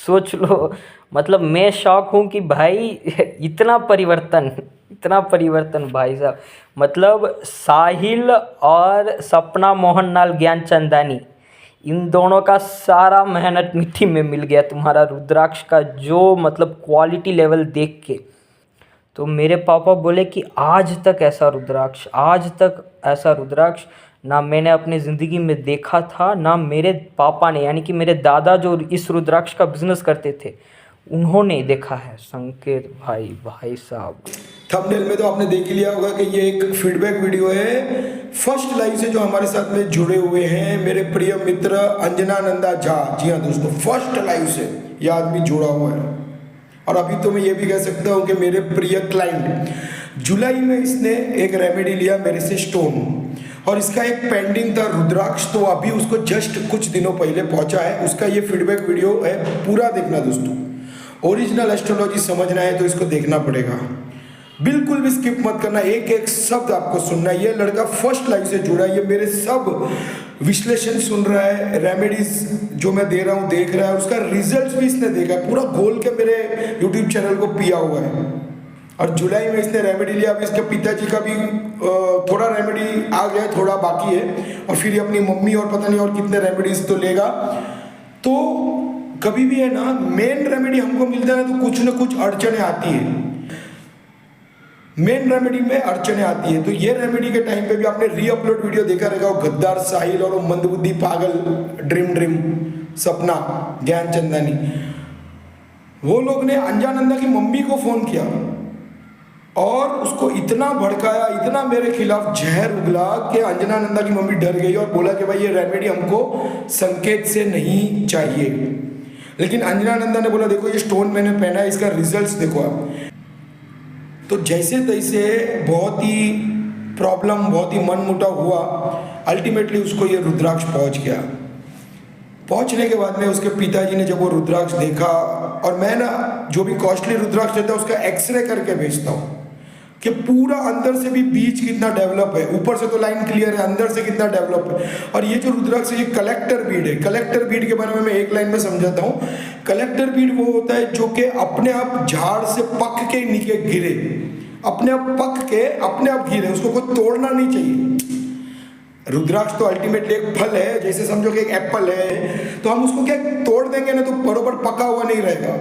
सोच लो। मतलब मैं शॉक हूँ कि भाई इतना परिवर्तन, इतना परिवर्तन भाई साहब। मतलब साहिल और सपना मोहन नाल ज्ञानचंदानी, इन दोनों का सारा मेहनत मिट्टी में मिल गया तुम्हारा रुद्राक्ष का जो मतलब क्वालिटी लेवल देख के। तो मेरे पापा बोले कि आज तक ऐसा रुद्राक्ष, आज तक ऐसा रुद्राक्ष ना मैंने अपनी ज़िंदगी में देखा था, ना मेरे पापा ने, यानी कि मेरे दादा जो इस रुद्राक्ष का बिजनेस करते थे उन्होंने देखा है। संकेत भाई, भाई साहब। थंबनेल में तो आपने देख ही लिया होगा कि ये एक फीडबैक वीडियो है फर्स्ट लाइव से जो हमारे साथ में जुड़े हुए हैं मेरे प्रिय मित्र अंजनानंदा झा। जी हाँ दोस्तों, फर्स्ट लाइव से ये आदमी जुड़ा हुआ है। और अभी तो मैं ये भी कह सकता हूँ कि मेरे प्रिय क्लाइंट, जुलाई में इसने एक रेमेडी लिया मेरे से स्टोन, और इसका एक पेंडिंग था रुद्राक्ष, तो अभी उसको जस्ट कुछ दिनों पहले पहुंचा है। उसका ये फीडबैक वीडियो है, पूरा देखना दोस्तों। ओरिजिनल एस्ट्रोलॉजी समझना है तो इसको देखना पड़ेगा, बिल्कुल भी स्किप मत करना, एक एक शब्द आपको सुनना है। ये लड़का फर्स्ट लाइव से जुड़ा है, ये मेरे सब विश्लेषण सुन रहा है, रेमेडीज जो मैं दे रहा हूँ देख रहा है, उसका रिजल्ट भी इसने देखा है, पूरा घोल के मेरे यूट्यूब चैनल को पिया हुआ है। और जुलाई में इसने रेमेडी लिया, अभी इसके पिताजी का भी थोड़ा रेमेडी आ गया, थोड़ा बाकी है, और फिर अपनी मम्मी और पता नहीं और कितने रेमेडीज तो लेगा। तो कभी भी है ना, मेन रेमेडी हमको मिलता है तो कुछ ना कुछ अड़चने आती है, मेन रेमेडी में अड़चने आती है। तो ये रेमेडी के टाइम पे भी आपने रीअपलोड वीडियो देखा रहेगा, वो गद्दार साहिल और वो मंदबुद्धि पागल ड्रीम सपना ज्ञानचंदानी, वो लोग ने अंजानंदा की मम्मी को फोन किया और उसको इतना भड़काया, इतना मेरे खिलाफ जहर उगला कि अंजनानंदा की मम्मी डर गई और बोला कि भाई ये रेमेडी हमको संकेत से नहीं चाहिए। लेकिन अंजनानंदा ने बोला देखो ये स्टोन मैंने पहना है, इसका रिजल्ट्स देखो आप। तो जैसे तैसे बहुत ही प्रॉब्लम, बहुत ही मनमुटाव हुआ, अल्टीमेटली उसको ये रुद्राक्ष पहुंच गया। पहुंचने के बाद में उसके पिताजी ने जब वो रुद्राक्ष देखा, और मैं ना जो भी कॉस्टली रुद्राक्ष देता हूँ उसका एक्सरे करके भेजता हूँ कि पूरा अंदर से भी बीज कितना डेवलप है, ऊपर से तो लाइन क्लियर है, अंदर से कितना डेवलप है। और ये जो रुद्राक्ष है ये कलेक्टर बीड है। कलेक्टर बीड के बारे में मैं एक लाइन में समझाता हूँ। कलेक्टर बीड वो होता है जो कि अपने आप झाड़ से पक के नीचे गिरे, अपने आप पक के अपने आप गिरे, उसको कोई तोड़ना नहीं चाहिए। रुद्राक्ष तो अल्टीमेटली एक फल है, जैसे समझो कि एक एप्पल है, तो हम उसको क्या तोड़ देंगे ना तो बरोबर पका हुआ नहीं रहेगा।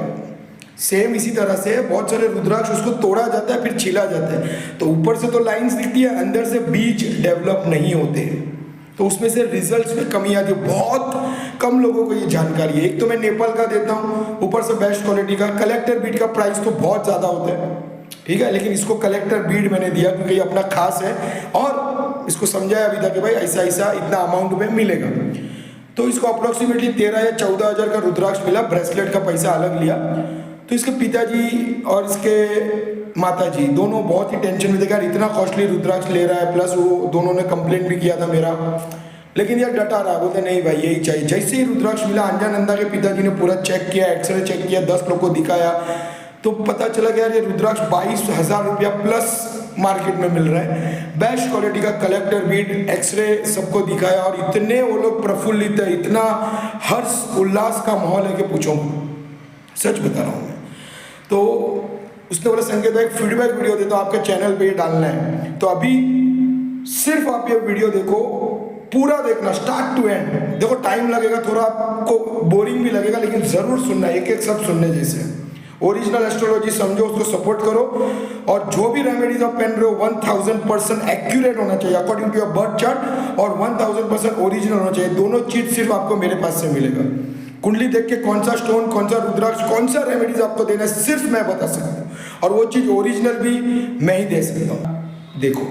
सेम इसी तरह से बहुत सारे रुद्राक्ष उसको तोड़ा जाता है फिर छीला जाता है, तो ऊपर से तो लाइंस दिखती है, अंदर से बीज डेवलप नहीं होते, तो उसमें से रिजल्ट्स में कमी आती है। बहुत कम लोगों को ये जानकारी है। एक तो मैं नेपाल का देता हूँ, ऊपर से बेस्ट क्वालिटी का। कलेक्टर बीड का प्राइस तो बहुत ज़्यादा होता है, ठीक है, लेकिन इसको कलेक्टर बीड मैंने दिया क्योंकि ये अपना खास है, और इसको समझाया भी था कि भाई ऐसा ऐसा इतना अमाउंट में मिलेगा। तो इसको अप्रोक्सीमेटली 13 या 14 हज़ार का रुद्राक्ष मिला, ब्रेसलेट का पैसा अलग लिया। तो इसके पिताजी और इसके माताजी दोनों बहुत ही टेंशन में थे, यार इतना कॉस्टली रुद्राक्ष ले रहा है, प्लस वो दोनों ने कंप्लेंट भी किया था मेरा, लेकिन यार डटा रहा, बोलते नहीं भाई यही चाहिए। जैसे ही रुद्राक्ष मिला, अंजनानंदा के पिताजी ने पूरा चेक किया, एक्सरे चेक किया, 10 लोग को दिखाया, तो पता चला कि यार ये रुद्राक्ष 22,000 रुपया प्लस मार्केट में मिल रहा है। बेस्ट क्वालिटी का कलेक्टर बीड, एक्सरे सबको दिखाया, और इतने वो लोग प्रफुल्लित है, इतना हर्ष उल्लास का माहौल है कि पूछो, सच बता रहा हूँ मैं। तो उसने बोला संकेत भाई फीडबैक वीडियो दे तो आपके चैनल पे ये डालना है, तो अभी सिर्फ आप ये वीडियो देखो, पूरा देखना स्टार्ट टू एंड। देखो टाइम लगेगा, थोड़ा आपको बोरिंग भी लगेगा, लेकिन जरूर सुनना, एक एक सब सुनने जैसे। ओरिजिनल एस्ट्रोलॉजी समझो, उसको सपोर्ट करो, और जो भी रेमेडीज आप पहन रहे हो 1000% एक्यूरेट होना चाहिए according to your birth chart, और 1000% ओरिजिनल होना चाहिए। दोनों चीज सिर्फ आपको मेरे पास से मिलेगा। कुंडली देख के कौन सा स्टोन, कौन सा रुद्राक्ष, कौन सा रेमेडीज आपको देना है सिर्फ मैं बता सकता हूँ, और वो चीज ओरिजिनल भी मैं ही दे सकता हूँ। देखो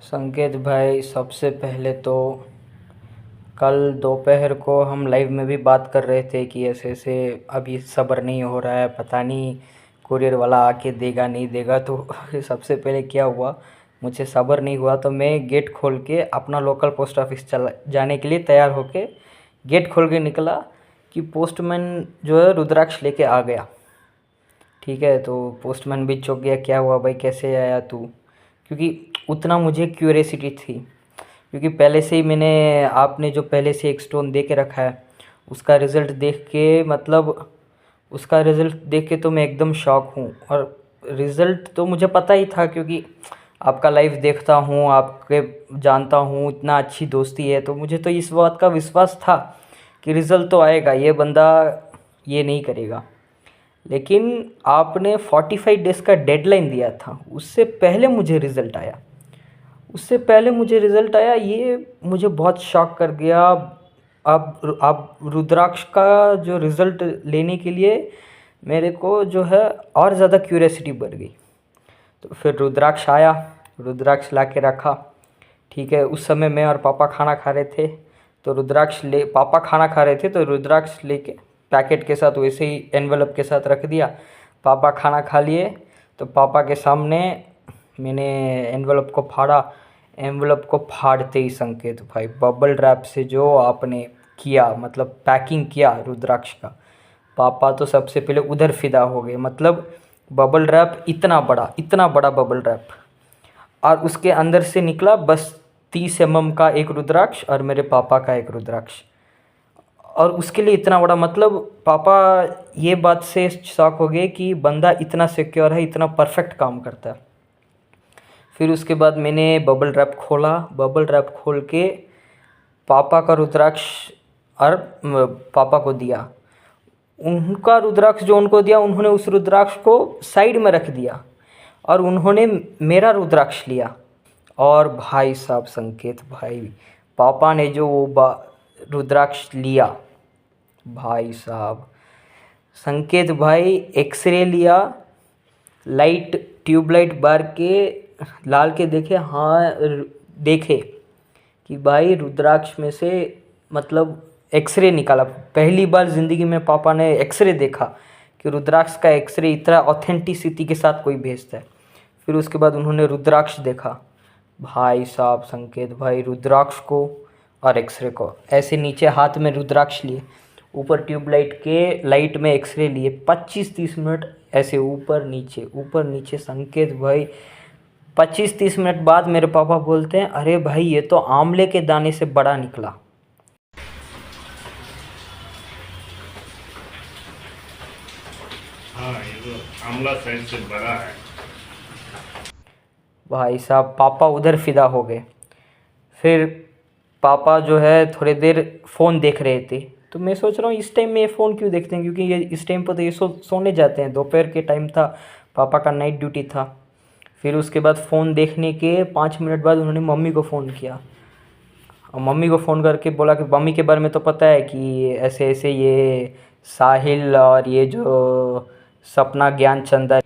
संकेत भाई, सबसे पहले तो कल दोपहर को हम लाइव में भी बात कर रहे थे कि ऐसे ऐसे अभी सब्र नहीं हो रहा है, पता नहीं कुरियर वाला आके देगा नहीं देगा। तो सबसे पहले क्या हुआ, मुझे सब्र नहीं हुआ तो मैं गेट खोल के अपना लोकल पोस्ट ऑफिस चला जाने के लिए तैयार होके गेट खोल के निकला कि पोस्टमैन जो है रुद्राक्ष लेके आ गया। ठीक है, तो पोस्टमैन भी चौंक गया, क्या हुआ भाई, कैसे आया तू, क्योंकि उतना मुझे क्यूरियसिटी थी, क्योंकि पहले से ही मैंने, आपने जो पहले से एक स्टोन दे के रखा है उसका रिज़ल्ट देख के मतलब उसका रिज़ल्ट देख के तो मैं एकदम शॉक हूँ। और रिज़ल्ट तो मुझे पता ही था, क्योंकि आपका लाइव देखता हूँ, आपके जानता हूँ, इतना अच्छी दोस्ती है, तो मुझे तो इस बात का विश्वास था कि रिज़ल्ट तो आएगा, ये बंदा ये नहीं करेगा। लेकिन आपने 45 डेज़ का डेडलाइन दिया था, उससे पहले मुझे रिज़ल्ट आया। ये मुझे बहुत शॉक कर गया। अब रुद्राक्ष का जो रिज़ल्ट लेने के लिए मेरे को जो है और ज़्यादा क्यूरियोसिटी बढ़ गई। तो फिर रुद्राक्ष आया, रुद्राक्ष ला के रखा। ठीक है, उस समय मैं और पापा खाना खा रहे थे, तो पापा खाना खा रहे थे तो रुद्राक्ष लेके पैकेट के साथ वैसे ही एनवेलप के साथ रख दिया। पापा खाना खा लिए तो पापा के सामने मैंने एनवेलप को फाड़ा। एनवेलप को फाड़ते ही संकेत भाई, बबल रैप से जो आपने किया, मतलब पैकिंग किया रुद्राक्ष का, पापा तो सबसे पहले उधर फिदा हो गए। मतलब बबल रैप इतना बड़ा बबल रैप, और उसके अंदर से निकला बस 30 mm का एक रुद्राक्ष और मेरे पापा का एक रुद्राक्ष। और उसके लिए इतना बड़ा, मतलब पापा ये बात से शॉक हो गए कि बंदा इतना सिक्योर है, इतना परफेक्ट काम करता है। फिर उसके बाद मैंने बबल रैप खोला, बबल रैप खोल के पापा का रुद्राक्ष और पापा को दिया। उनका रुद्राक्ष जो उनको दिया, उन्होंने उस रुद्राक्ष को साइड में रख दिया और उन्होंने मेरा रुद्राक्ष लिया। और भाई साहब संकेत भाई, पापा ने जो वो रुद्राक्ष लिया, भाई साहब संकेत भाई, एक्सरे लिया, लाइट ट्यूबलाइट बार के लाल के देखे, हाँ देखे कि भाई रुद्राक्ष में से मतलब एक्सरे निकाला। पहली बार ज़िंदगी में पापा ने एक्सरे देखा कि रुद्राक्ष का एक्सरे इतना ऑथेंटिसिटी के साथ कोई भेजता है। फिर उसके बाद उन्होंने रुद्राक्ष देखा, भाई साहब संकेत भाई, रुद्राक्ष को और एक्सरे को ऐसे नीचे हाथ में रुद्राक्ष लिए, ऊपर ट्यूबलाइट के लाइट में एक्सरे लिए, 25-30 मिनट ऐसे ऊपर नीचे संकेत भाई। 25-30 मिनट बाद मेरे पापा बोलते हैं, अरे भाई ये तो आंवले के दाने से बड़ा निकला। हाँ, ये तो आंवला साइज से बड़ा है। भाई साहब पापा उधर फिदा हो गए। फिर पापा जो है थोड़ी देर फ़ोन देख रहे थे, तो मैं सोच रहा हूँ इस टाइम में ये फ़ोन क्यों देखते हैं, क्योंकि ये इस टाइम पर तो ये सोने जाते हैं। दोपहर के टाइम था, पापा का नाइट ड्यूटी था। फिर उसके बाद फ़ोन देखने के 5 मिनट बाद उन्होंने मम्मी को फ़ोन किया और मम्मी को फ़ोन करके बोला कि मम्मी के बारे में तो पता है कि ऐसे ऐसे ये साहिल और ये जो सपना ज्ञान चंदा,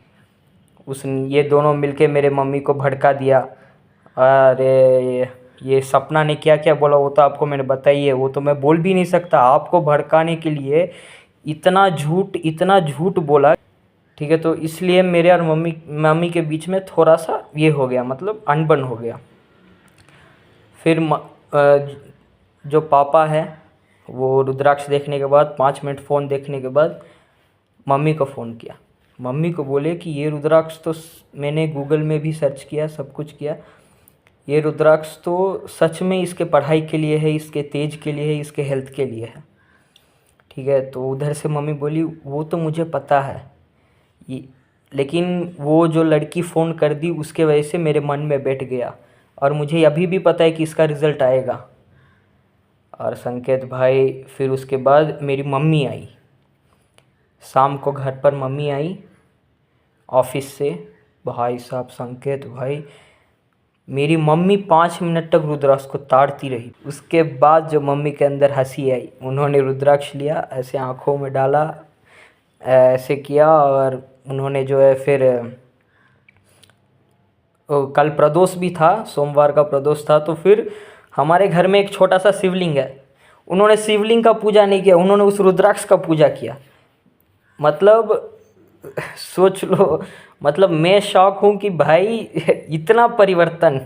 ये दोनों मिलके मेरे मम्मी को भड़का दिया। अरे ये सपना ने क्या क्या बोला वो तो आपको मैंने बताई है, वो तो मैं बोल भी नहीं सकता। आपको भड़काने के लिए इतना झूठ बोला, ठीक है। तो इसलिए मेरे और मम्मी के बीच में थोड़ा सा ये हो गया, मतलब अनबन हो गया। फिर जो पापा है वो रुद्राक्ष देखने के बाद 5 मिनट फ़ोन देखने के बाद मम्मी को फ़ोन किया। मम्मी को बोले कि ये रुद्राक्ष तो मैंने गूगल में भी सर्च किया, सब कुछ किया, ये रुद्राक्ष तो सच में इसके पढ़ाई के लिए है, इसके तेज के लिए है, इसके हेल्थ के लिए है, ठीक है। तो उधर से मम्मी बोली वो तो मुझे पता है, लेकिन वो जो लड़की फ़ोन कर दी उसके वजह से मेरे मन में बैठ गया, और मुझे अभी भी पता है कि इसका रिज़ल्ट आएगा। और संकेत भाई फिर उसके बाद मेरी मम्मी आई, शाम को घर पर मम्मी आई ऑफिस से। भाई साहब संकेत भाई, मेरी मम्मी 5 मिनट तक रुद्राक्ष को ताड़ती रही। उसके बाद जो मम्मी के अंदर हंसी आई, उन्होंने रुद्राक्ष लिया, ऐसे आँखों में डाला, ऐसे किया, और उन्होंने जो है फिर कल प्रदोष भी था, सोमवार का प्रदोष था, तो फिर हमारे घर में एक छोटा सा शिवलिंग है, उन्होंने शिवलिंग का पूजा नहीं किया, उन्होंने उस रुद्राक्ष का पूजा किया। मतलब सोच लो, मतलब मैं शॉक हूँ कि भाई इतना परिवर्तन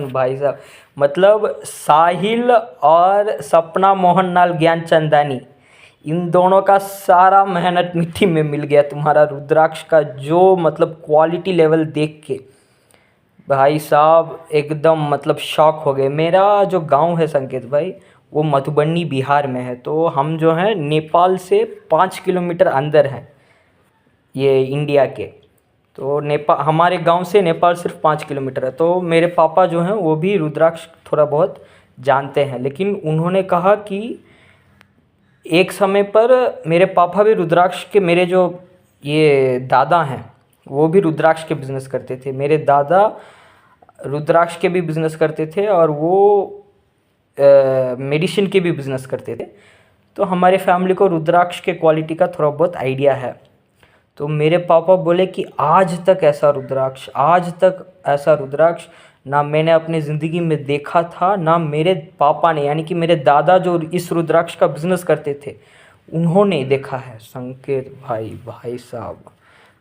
भाई साहब। मतलब साहिल और सपना मोहन नाल ज्ञानचंदानी, इन दोनों का सारा मेहनत मिट्टी में मिल गया। तुम्हारा रुद्राक्ष का जो मतलब क्वालिटी लेवल देख के भाई साहब एकदम मतलब शॉक हो गए। मेरा जो गांव है संकेत भाई, वो मधुबनी बिहार में है। तो हम जो हैं नेपाल से 5 किलोमीटर अंदर हैं ये इंडिया के। तो नेपाल, हमारे गांव से नेपाल सिर्फ 5 किलोमीटर है। तो मेरे पापा जो हैं वो भी रुद्राक्ष थोड़ा बहुत जानते हैं, लेकिन उन्होंने कहा कि एक समय पर मेरे पापा भी रुद्राक्ष के, मेरे जो ये दादा हैं वो भी रुद्राक्ष के बिज़नेस करते थे। मेरे दादा रुद्राक्ष के भी बिज़नेस करते थे और वो मेडिसिन के भी बिज़नेस करते थे। तो हमारे फैमिली को रुद्राक्ष के क्वालिटी का थोड़ा बहुत आइडिया है। तो मेरे पापा बोले कि आज तक ऐसा रुद्राक्ष ना मैंने अपनी ज़िंदगी में देखा था, ना मेरे पापा ने, यानी कि मेरे दादा जो इस रुद्राक्ष का बिज़नेस करते थे उन्होंने देखा है। संकेत भाई साहब,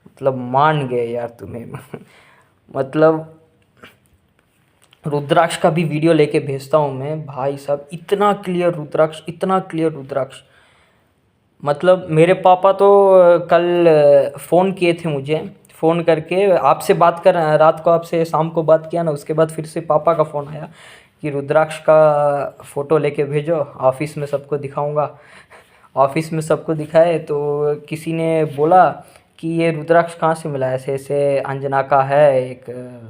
मतलब मान गए यार तुम्हें। मतलब रुद्राक्ष का भी वीडियो लेके भेजता हूँ मैं भाई साहब, इतना क्लियर रुद्राक्ष। मतलब मेरे पापा तो कल फ़ोन किए थे मुझे, फ़ोन करके आपसे बात कर, रात को आपसे शाम को बात किया ना, उसके बाद फिर से पापा का फ़ोन आया कि रुद्राक्ष का फ़ोटो लेके भेजो, ऑफ़िस में सबको दिखाऊंगा। ऑफ़िस में सबको दिखाए तो किसी ने बोला कि ये रुद्राक्ष कहाँ से मिला, ऐसे अंजना का है, एक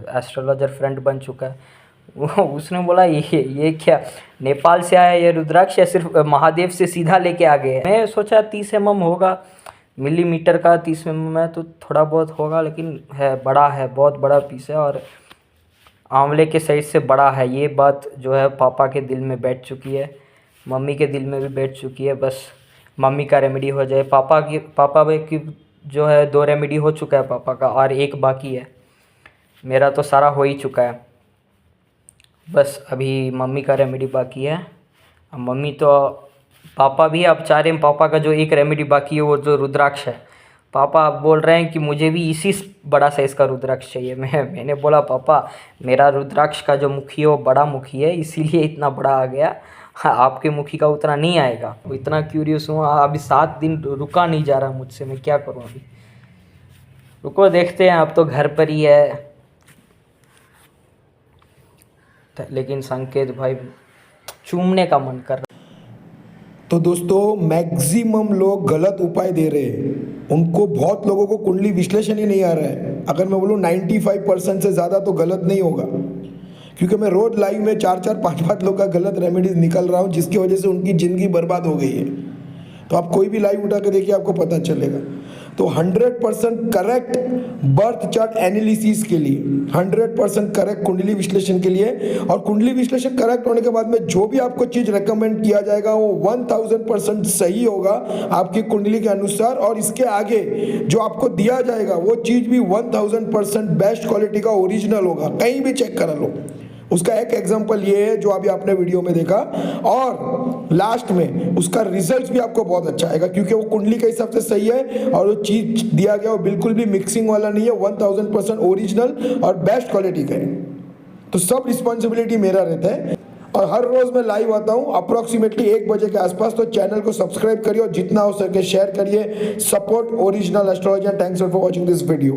एस्ट्रोलॉजर फ्रेंड बन चुका है। उसने बोला ये क्या नेपाल से आया ये रुद्राक्ष या सिर्फ महादेव से सीधा लेके आ गए। मैं सोचा 30 mm होगा, मिलीमीटर का 30 mm है तो थोड़ा बहुत होगा, लेकिन है बड़ा है, बहुत बड़ा पीस है और आंवले के साइज से बड़ा है। ये बात जो है पापा के दिल में बैठ चुकी है, मम्मी के दिल में भी बैठ चुकी है। बस मम्मी का रेमेडी हो जाए। पापा की जो है 2 रेमेडी हो चुका है पापा का और 1 बाकी है। मेरा तो सारा हो ही चुका है, बस अभी मम्मी का रेमेडी बाकी है। मम्मी तो, पापा भी अब चाह रहे हैं, पापा का जो 1 रेमेडी बाकी है वो जो रुद्राक्ष है, पापा अब बोल रहे हैं कि मुझे भी इसी बड़ा साइज़ का रुद्राक्ष चाहिए। मैंने बोला पापा मेरा रुद्राक्ष का जो मुखी है वो बड़ा मुखी है, इसीलिए इतना बड़ा आ गया, आपके मुखी का उतना नहीं आएगा। वो इतना क्यूरियस हूँ, अभी 7 दिन रुका नहीं जा रहा मुझसे, मैं क्या करूँ अभी। रुको देखते हैं, अब तो घर पर ही है। लेकिन संकेत भाई चूमने का मन कर रहा। तो दोस्तों मैक्सिमम लोग गलत उपाय दे रहे हैं, उनको बहुत लोगों को कुंडली विश्लेषण ही नहीं आ रहा है। अगर मैं बोलूँ 95% से ज़्यादा तो गलत नहीं होगा, क्योंकि मैं रोज़ लाइव में 4-4, 5-5 लोग का गलत रेमेडीज निकल रहा हूँ, जिसकी वजह से उनकी ज़िंदगी बर्बाद हो गई है। तो आप कोई भी लाइव उठा के देखिए, आपको पता चलेगा। तो 100% करेक्ट बर्थ चार्ट एनालिसिस के लिए, 100% करेक्ट कुंडली विश्लेषण के लिए, और कुंडली विश्लेषण करेक्ट होने के बाद में जो भी आपको चीज़ रेकमेंड किया जाएगा वो 1000% सही होगा आपकी कुंडली के अनुसार, और इसके आगे जो आपको दिया जाएगा वो चीज़ भी 1000% बेस्ट क्वालिटी का ओरिजिनल होगा, कहीं भी चेक करा लो। उसका एक एग्जांपल ये है जो अभी आपने वीडियो में देखा, और लास्ट में उसका रिजल्ट भी आपको बहुत अच्छा आएगा, क्योंकि वो कुंडली के हिसाब से सही है और वो चीज दिया गया वो बिल्कुल भी मिक्सिंग वाला नहीं है, 1000% ओरिजिनल और बेस्ट क्वालिटी का है। तो सब रिस्पॉन्सिबिलिटी मेरा रहता है, और हर रोज मैं लाइव आता हूँ अप्रोक्सीमेटली 1 बजे के आसपास। तो चैनल को सब्सक्राइब करिए और जितना हो सके शेयर करिए। Support original astrology. Thanks for watching this video.